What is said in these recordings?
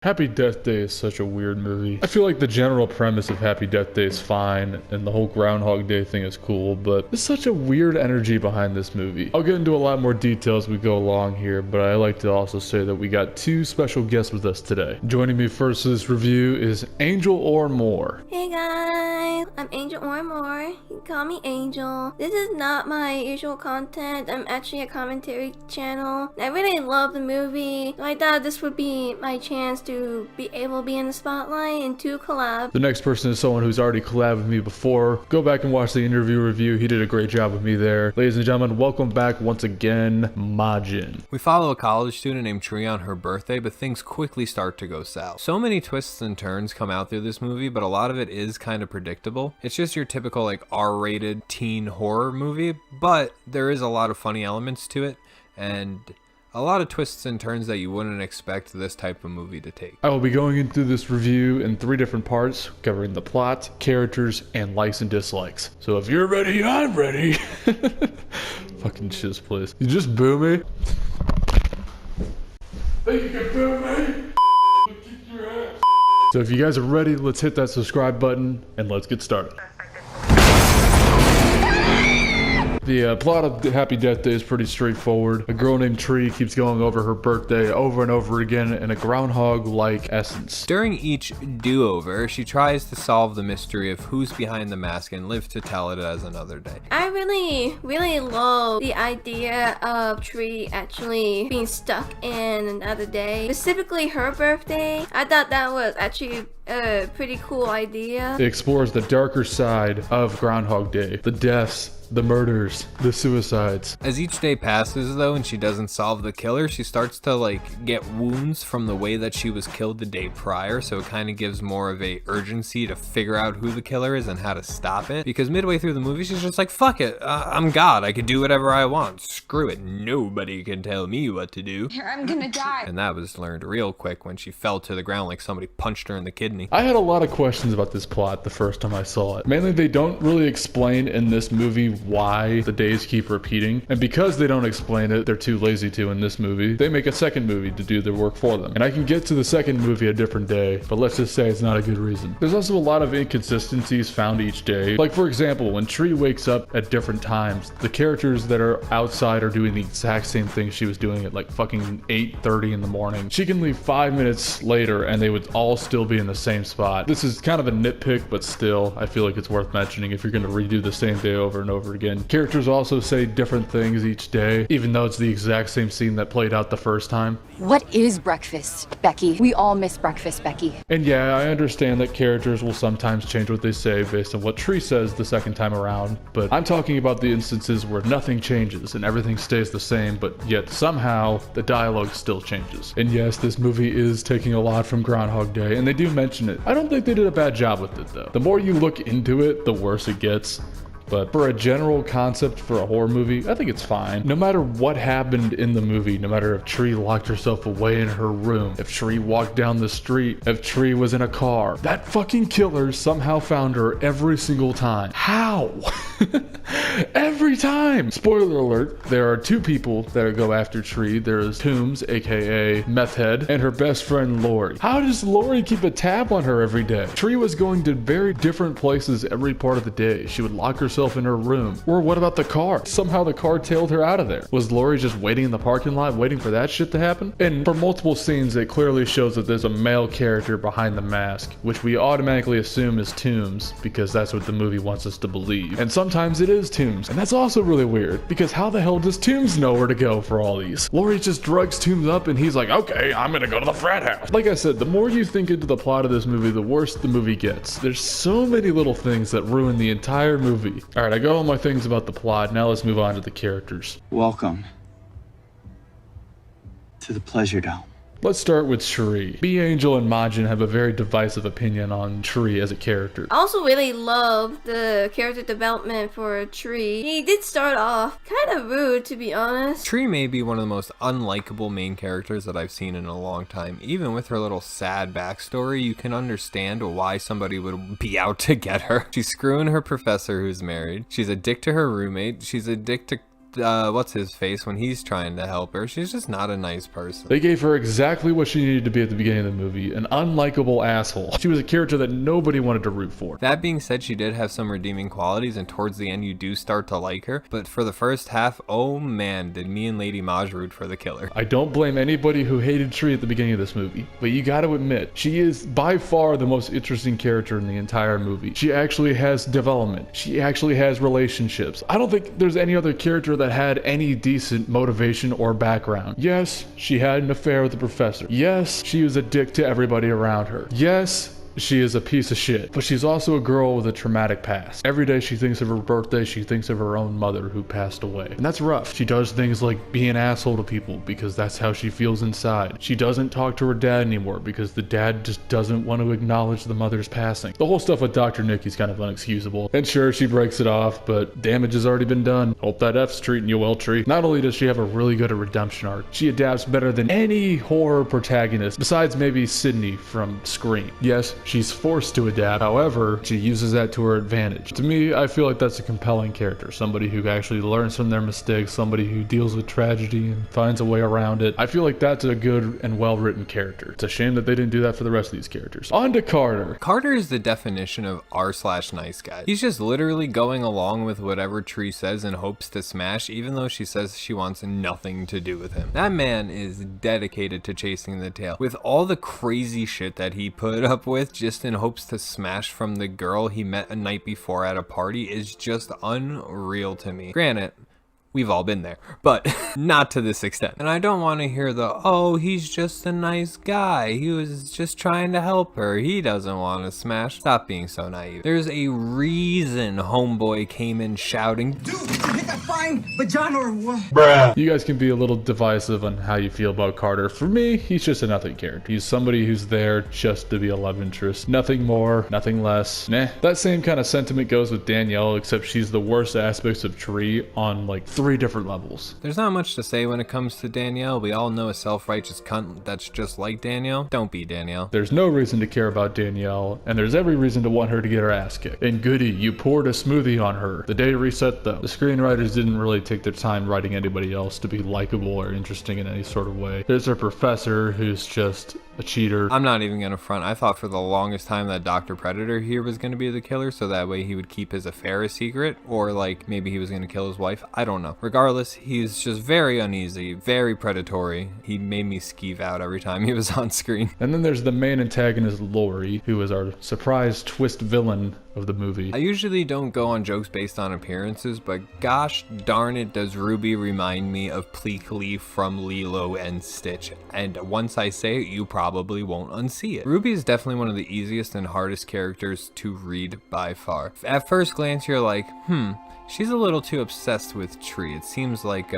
Happy Death Day is such a weird movie. I feel like the general premise of Happy Death Day is fine, and the whole Groundhog Day thing is cool, but there's such a weird energy behind this movie. I'll get into a lot more details as we go along here, but I like to also say that we got two special guests with us today. Joining me first for this review is Angel or More. Hey guys, I'm Angel or More. You can call me Angel. This is not my usual content. I'm actually a commentary channel. I really love the movie, so I thought this would be my chance to be able to be in the spotlight and to collab. The next person is someone who's already collabed with me before. Go back and watch the interview review. He did a great job with me there. Ladies and gentlemen, welcome back once again, Majin. We follow a college student named Tree on her birthday, but things quickly start to go south. So many twists and turns come out through this movie, but a lot of it is kind of predictable. It's just your typical like R-rated teen horror movie, but there is a lot of funny elements to it, and a lot of twists and turns that you wouldn't expect this type of movie to take. I will be going into this review in 3 different parts, covering the plot, characters, and likes and dislikes. So if you're ready, I'm ready. Fucking shiz, please. You just boo me? Think you can boo me? Kick your ass. So if you guys are ready, let's hit that subscribe button and let's get started. The plot of Happy Death Day is pretty straightforward. A girl named Tree keeps going over her birthday over and over again in a groundhog-like essence. During each do-over, she tries to solve the mystery of who's behind the mask and live to tell it as another day. I really love the idea of Tree actually being stuck in another day. Specifically her birthday. I thought that was actually a pretty cool idea. It explores the darker side of Groundhog Day. The deaths, the murders, the suicides. As each day passes though and she doesn't solve the killer, she starts to like get wounds from the way that she was killed the day prior, so it kind of gives more of a urgency to figure out who the killer is and how to stop it. Because midway through the movie she's just like, fuck it, I'm God, I can do whatever I want, screw it, nobody can tell me what to do. Here, I'm gonna die. And that was learned real quick when she fell to the ground like somebody punched her in the kidney. I had a lot of questions about this plot the first time I saw it. Mainly, they don't really explain in this movie why the days keep repeating, and because they don't explain it, they're too lazy to in this movie, they make a second movie to do their work for them. And I can get to the second movie a different day, but let's just say it's not a good reason. There's also a lot of inconsistencies found each day. Like for example, when Tree wakes up at different times, the characters that are outside are doing the exact same thing she was doing at like fucking 8:30 in the morning. She can leave 5 minutes later and they would all still be in the same spot. This is kind of a nitpick, but still, I feel like it's worth mentioning if you're going to redo the same day over and over again. Characters also say different things each day, even though it's the exact same scene that played out the first time. What is breakfast, Becky? We all miss breakfast, Becky. And yeah, I understand that characters will sometimes change what they say based on what Tree says the second time around, but I'm talking about the instances where nothing changes and everything stays the same, but yet somehow the dialogue still changes. And yes, this movie is taking a lot from Groundhog Day, and they do mention it. I don't think they did a bad job with it though. The more you look into it, the worse it gets. But for a general concept for a horror movie, I think it's fine. No matter what happened in the movie, no matter if Tree locked herself away in her room, if Tree walked down the street, if Tree was in a car, that fucking killer somehow found her every single time. How? Every time! Spoiler alert, there are 2 people that go after Tree. There's Toombs, aka Meth Head, and her best friend Lori. How does Lori keep a tab on her every day? Tree was going to very different places every part of the day. She would lock herself in her room. Or what about the car? Somehow the car tailed her out of there. Was Lori just waiting in the parking lot waiting for that shit to happen? And for multiple scenes it clearly shows that there's a male character behind the mask, which we automatically assume is Toombs because that's what the movie wants us to believe. And sometimes it is Toombs, and that's also really weird because how the hell does Toombs know where to go for all these? Lori just drugs Toombs up and he's like, okay, I'm gonna go to the frat house. Like I said, the more you think into the plot of this movie, the worse the movie gets. There's so many little things that ruin the entire movie. Alright, I got all my things about the plot. Now let's move on to the characters. Welcome to the Pleasure Dome. Let's start with Tree. B. Angel and Majin have a very divisive opinion on Tree as a character. I also really love the character development for Tree. He did start off kind of rude, to be honest. Tree may be one of the most unlikable main characters that I've seen in a long time. Even with her little sad backstory, you can understand why somebody would be out to get her. She's screwing her professor who's married. She's a dick to her roommate. She's a dick to what's his face when he's trying to help her. She's just not a nice person. They gave her exactly what she needed to be at the beginning of the movie, an unlikable asshole. She was a character that nobody wanted to root for. That being said, she did have some redeeming qualities, and towards the end you do start to like her, but for the first half, oh man, did me and Lady Maj root for the killer. I don't blame anybody who hated Tree at the beginning of this movie, but you gotta admit, she is by far the most interesting character in the entire movie. She actually has development. She actually has relationships. I don't think there's any other character that had any decent motivation or background. Yes, she had an affair with the professor. Yes, she was a dick to everybody around her. Yes, she is a piece of shit, but she's also a girl with a traumatic past. Every day she thinks of her birthday, she thinks of her own mother who passed away. And that's rough. She does things like be an asshole to people because that's how she feels inside. She doesn't talk to her dad anymore because the dad just doesn't want to acknowledge the mother's passing. The whole stuff with Dr. Nikki's kind of unexcusable. And sure, she breaks it off, but damage has already been done. Hope that F's treating you well, Tree. Not only does she have a really good redemption arc, she adapts better than any horror protagonist, besides maybe Sydney from Scream. Yes, she's forced to adapt, however, she uses that to her advantage. To me, I feel like that's a compelling character, somebody who actually learns from their mistakes, somebody who deals with tragedy and finds a way around it. I feel like that's a good and well-written character. It's a shame that they didn't do that for the rest of these characters. On to Carter. Carter is the definition of r/nice guy. He's just literally going along with whatever Tree says in hopes to smash, even though she says she wants nothing to do with him. That man is dedicated to chasing the tail. With all the crazy shit that he put up with just in hopes to smash from the girl he met a night before at a party is just unreal to me. Granted, we've all been there, but not to this extent. And I don't want to hear the, oh, he's just a nice guy. He was just trying to help her. He doesn't want to smash. Stop being so naive. There's a reason homeboy came in shouting, dude, did you hit that fine vagina or what? Bruh. You guys can be a little divisive on how you feel about Carter. For me, he's just a nothing character. He's somebody who's there just to be a love interest. Nothing more, nothing less. Nah. That same kind of sentiment goes with Danielle, except she's the worst aspects of Tree on like 3 different levels. There's not much to say when it comes to Danielle. We all know a self-righteous cunt that's just like Danielle. Don't be Danielle. There's no reason to care about Danielle, and there's every reason to want her to get her ass kicked. And goody, you poured a smoothie on her. The day reset though. The screenwriters didn't really take their time writing anybody else to be likable or interesting in any sort of way. There's our professor who's just a cheater. I'm not even gonna front. I thought for the longest time that Dr. Predator here was gonna be the killer, so that way he would keep his affair a secret, or like maybe he was gonna kill his wife. I don't know. Regardless, he's just very uneasy, very predatory. He made me skeeve out every time he was on screen. And then there's the main antagonist, Lori, who is our surprise twist villain of the movie. I usually don't go on jokes based on appearances, but gosh darn it does Ruby remind me of Pleakley from Lilo and Stitch. And once I say it, you probably won't unsee it. Ruby is definitely one of the easiest and hardest characters to read by far. At first glance, you're like, she's a little too obsessed with Tree. It seems like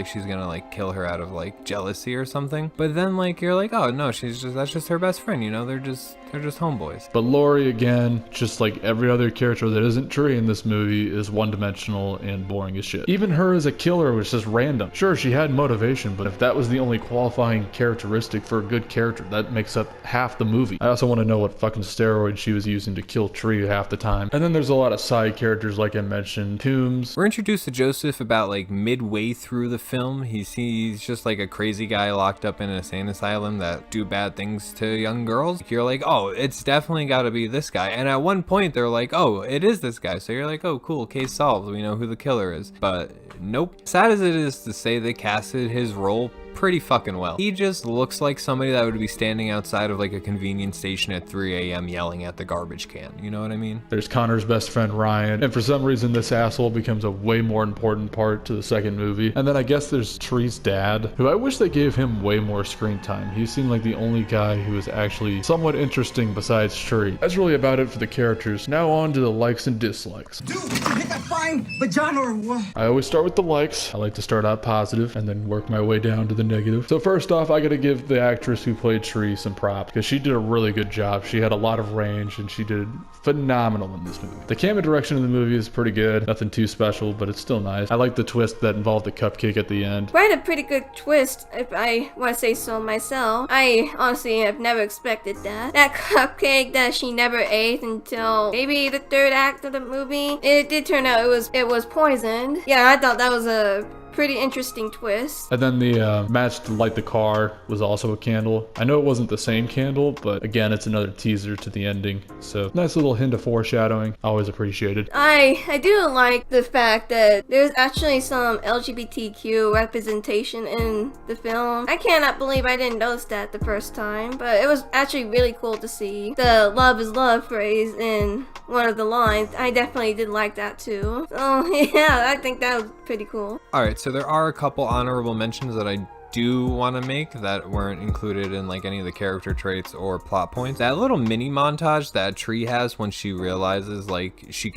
she's gonna like kill her out of like jealousy or something. But then like you're like, oh no, that's just her best friend, you know, they're just homeboys. But Lori, again, just like every other character that isn't Tree in this movie, is one-dimensional and boring as shit. Even her as a killer was just random. Sure, she had motivation, but if that was the only qualifying characteristic for a good character, that makes up half the movie. I also want to know what fucking steroid she was using to kill Tree half the time. And then there's a lot of side characters, like I mentioned. Toombs. We're introduced to Joseph about like midway through the film. He's just like a crazy guy locked up in an insane asylum that do bad things to young girls. You're like, oh, it's definitely got to be this guy. And at one point they're like, oh, it is this guy. So you're like, oh, cool, case solved. We know who the killer is. But nope. Sad as it is to say, they casted his role pretty fucking well. He just looks like somebody that would be standing outside of like a convenience station at 3 a.m. yelling at the garbage can. You know what I mean? There's Connor's best friend Ryan, and for some reason this asshole becomes a way more important part to the second movie. And then I guess there's Tree's dad, who I wish they gave him way more screen time. He seemed like the only guy who was actually somewhat interesting besides Tree. That's really about it for the characters. Now on to the likes and dislikes. Dude, did you hit that fine vagina or what? I always start with the likes. I like to start out positive and then work my way down to the negative. So first off, I gotta give the actress who played Tree some props because she did a really good job. She had a lot of range and she did phenomenal in this movie. The camera direction in the movie is pretty good. Nothing too special, but it's still nice. I like the twist that involved the cupcake at the end. Quite a pretty good twist, if I want to say so myself. I honestly have never expected that. That cupcake that she never ate until maybe the third act of the movie. It did turn out it was poisoned. Yeah, I thought that was a pretty interesting twist. And then the match to light the car was also a candle. I know it wasn't the same candle, but again, it's another teaser to the ending. So nice little hint of foreshadowing. Always appreciated. I do like the fact that there's actually some LGBTQ representation in the film. I cannot believe I didn't notice that the first time, but it was actually really cool to see the love is love phrase in one of the lines. I definitely did like that too. So yeah, I think that was pretty cool. Alright, so there are a couple honorable mentions that I do want to make that weren't included in like any of the character traits or plot points. That little mini montage that Tree has when she realizes like she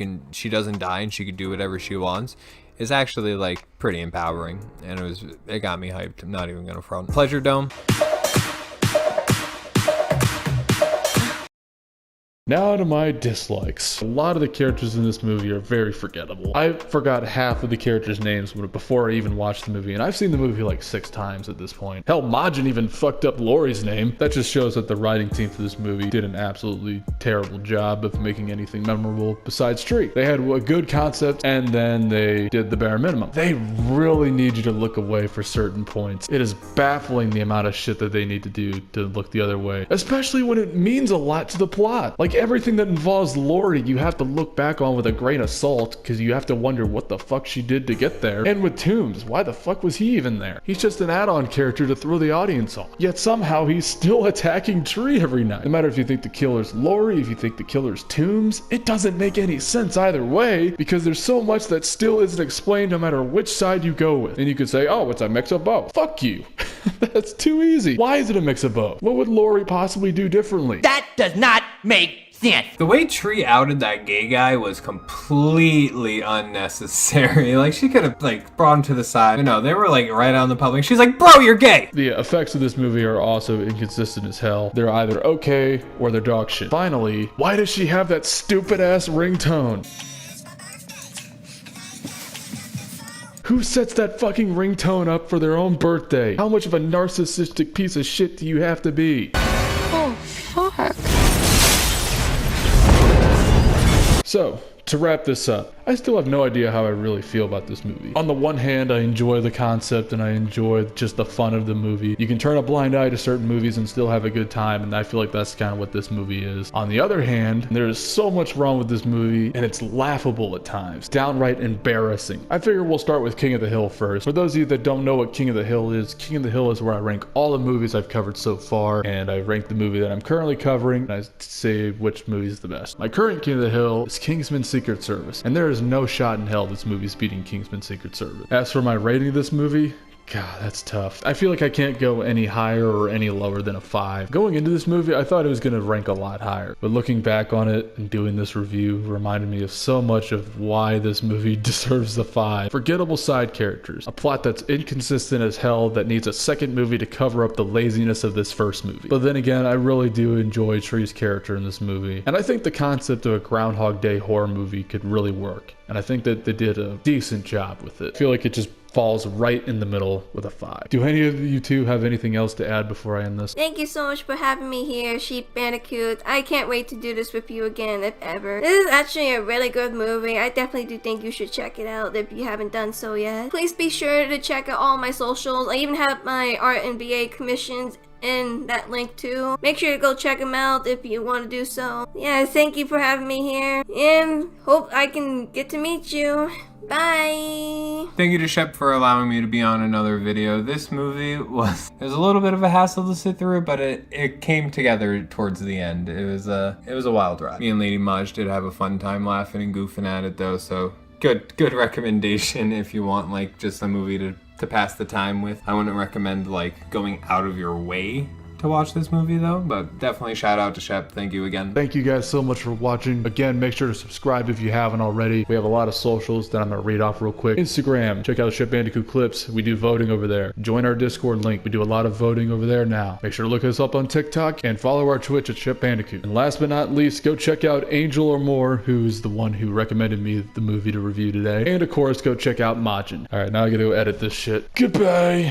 doesn't die and she can do whatever she wants is actually like pretty empowering, and it got me hyped. I'm not even gonna front. Pleasure Dome. Now to my dislikes. A lot of the characters in this movie are very forgettable. I forgot half of the characters' names before I even watched the movie, and I've seen the movie like 6 times at this point. Hell, Majin even fucked up Lori's name. That just shows that the writing team for this movie did an absolutely terrible job of making anything memorable besides Tree. They had a good concept, and then they did the bare minimum. They really need you to look away for certain points. It is baffling the amount of shit that they need to do to look the other way, especially when it means a lot to the plot. Like everything that involves Lori, you have to look back on with a grain of salt because you have to wonder what the fuck she did to get there. And with Toombs, why the fuck was he even there? He's just an add-on character to throw the audience off. Yet somehow he's still attacking Tree every night. No matter if you think the killer's Lori, if you think the killer's Toombs, it doesn't make any sense either way because there's so much that still isn't explained no matter which side you go with. And you could say, oh, it's a mix of both. Fuck you. That's too easy. Why is it a mix of both? What would Lori possibly do differently? That does not make sense. The way Tree outed that gay guy was completely unnecessary. Like, she could have, like, brought him to the side. But no, they were, like, right out in the public. She's like, bro, you're gay! The effects of this movie are also inconsistent as hell. They're either okay or they're dog shit. Finally, why does she have that stupid-ass ringtone? Who sets that fucking ringtone up for their own birthday? How much of a narcissistic piece of shit do you have to be? Oh, fuck. So, to wrap this up, I still have no idea how I really feel about this movie. On the one hand, I enjoy the concept and I enjoy just the fun of the movie. You can turn a blind eye to certain movies and still have a good time, and I feel like that's kind of what this movie is. On the other hand, there is so much wrong with this movie, and it's laughable at times. Downright embarrassing. I figure we'll start with King of the Hill first. For those of you that don't know what King of the Hill is where I rank all the movies I've covered so far, and I rank the movie that I'm currently covering, and I say which movie is the best. My current King of the Hill is Kingsman Secret Service, and there is no shot in hell this movie's beating Kingsman Secret Service. As for my rating of this movie, God, that's tough. I feel like I can't go any higher or any lower than a 5. Going into this movie, I thought it was going to rank a lot higher. But looking back on it and doing this review reminded me of so much of why this movie deserves the 5. Forgettable side characters. A plot that's inconsistent as hell that needs a second movie to cover up the laziness of this first movie. But then again, I really do enjoy Tree's character in this movie. And I think the concept of a Groundhog Day horror movie could really work. And I think that they did a decent job with it. I feel like it just falls right in the middle with a 5. Do any of you two have anything else to add before I end this? Thank you so much for having me here, Sheep Bandicoot. I can't wait to do this with you again, if ever. This is actually a really good movie. I definitely do think you should check it out if you haven't done so yet. Please be sure to check out all my socials. I even have my art and VA commissions in that link too. Make sure to go check them out if you want to do so. Yeah, thank you for having me here, and hope I can get to meet you. Bye! Thank you to Shep for allowing me to be on another video. This movie was a little bit of a hassle to sit through, but it came together towards the end. It was a wild ride. Me and Lady Maj did have a fun time laughing and goofing at it though, so good recommendation if you want like just a movie to pass the time with. I wouldn't recommend like going out of your way to watch this movie though, but definitely shout out to Shep. Thank you again. Thank you guys so much for watching. Again, make sure to subscribe if you haven't already. We have a lot of socials that I'm going to read off real quick. Instagram, check out Ship Bandicoot Clips. We do voting over there. Join our Discord link. We do a lot of voting over there now. Make sure to look us up on TikTok and follow our Twitch at Ship Bandicoot. And last but not least, go check out Angel or More, who's the one who recommended me the movie to review today. And of course, go check out Majin. Alright, now I gotta go edit this shit. Goodbye!